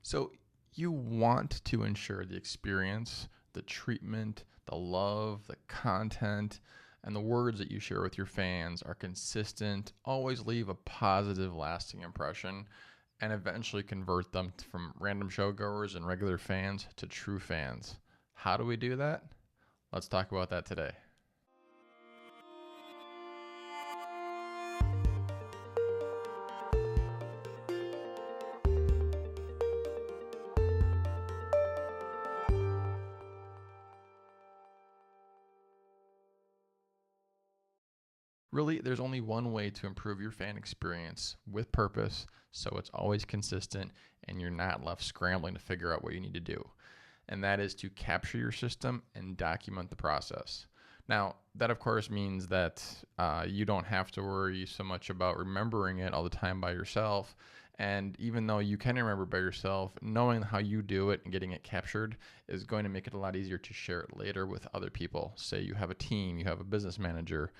So you want to ensure the experience, the treatment, the love, the content, and the words that you share with your fans are consistent, always leave a positive, lasting impression, and eventually convert them from random showgoers and regular fans to true fans. How do we do that? Let's talk about that today. Really, there's only one way to improve your fan experience with purpose, so it's always consistent and you're not left scrambling to figure out what you need to do. And that is to capture your system and document the process. Now, that of course means that you don't have to worry so much about remembering it all the time by yourself. And even though you can remember by yourself, knowing how you do it and getting it captured is going to make it a lot easier to share it later with other people. Say you have a team, you have a business manager,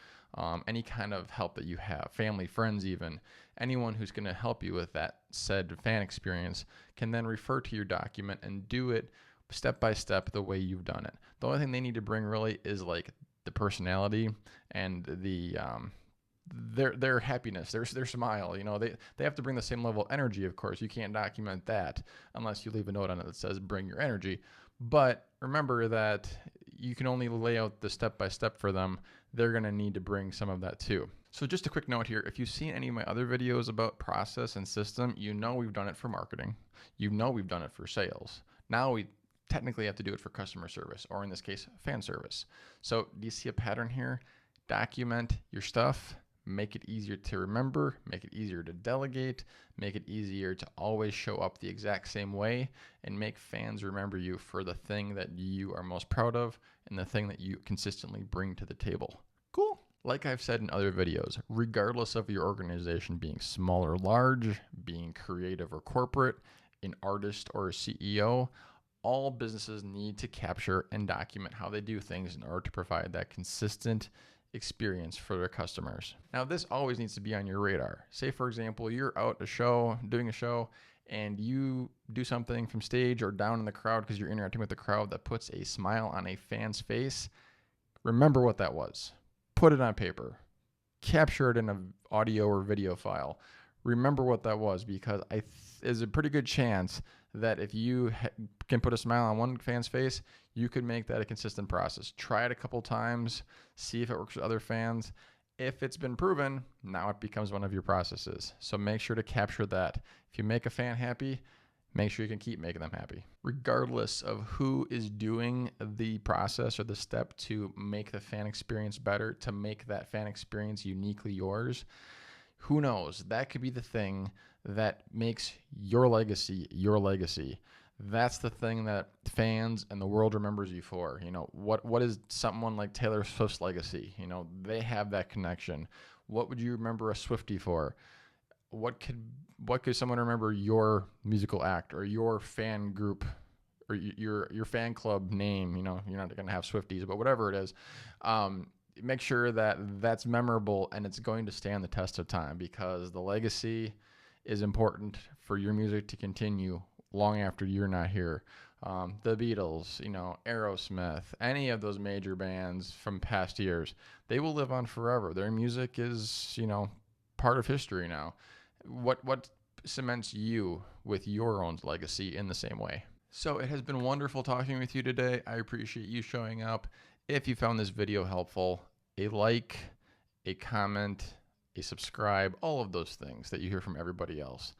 any kind of help that you have, family, friends even, anyone who's going to help you with that said fan experience can then refer to your document and do it step by step the way you've done it. The only thing they need to bring really is like the personality and the their happiness, their smile. You know, they have to bring the same level of energy. Of course, you can't document that unless you leave a note on it that says bring your energy. But remember that you can only lay out the step by step for them. They're going to need to bring some of that too. So just a quick note here, if you've seen any of my other videos about process and system, you know we've done it for marketing. You know we've done it for sales. Now we technically have to do it for customer service, or in this case, fan service. So do you see a pattern here? Document your stuff, make it easier to remember, make it easier to delegate, make it easier to always show up the exact same way, and make fans remember you for the thing that you are most proud of and the thing that you consistently bring to the table. Cool. Like I've said in other videos, regardless of your organization being small or large, being creative or corporate, an artist or a CEO, all businesses need to capture and document how they do things in order to provide that consistent experience for their customers. Now, this always needs to be on your radar. Say, for example, you're out doing a show, and you do something from stage or down in the crowd because you're interacting with the crowd that puts a smile on a fan's face. Remember what that was. Put it on paper. Capture it in an audio or video file. Remember what that was, because there's a pretty good chance that if you can put a smile on one fan's face, you could make that a consistent process. Try it a couple times, see if it works with other fans. If it's been proven, now it becomes one of your processes. So make sure to capture that. If you make a fan happy, make sure you can keep making them happy. Regardless of who is doing the process or the step to make the fan experience better, to make that fan experience uniquely yours, who knows? That could be the thing that makes your legacy your legacy. That's the thing that fans and the world remembers you for. You know, what is someone like Taylor Swift's legacy? You know, they have that connection. What would you remember a Swiftie for? What could someone remember your musical act or your fan group or your fan club name? You know, you're not going to have Swifties, but whatever it is. Make sure that that's memorable and it's going to stand the test of time, because the legacy is important for your music to continue long after you're not here. The Beatles, you know, Aerosmith, any of those major bands from past years, they will live on forever. Their music is, you know, part of history now. What cements you with your own legacy in the same way? So it has been wonderful talking with you today. I appreciate you showing up. If you found this video helpful, a like, a comment, a subscribe, all of those things that you hear from everybody else.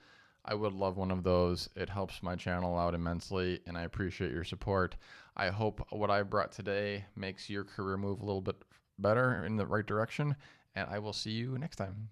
I would love one of those. It helps my channel out immensely, and I appreciate your support. I hope what I brought today makes your career move a little bit better in the right direction, and I will see you next time.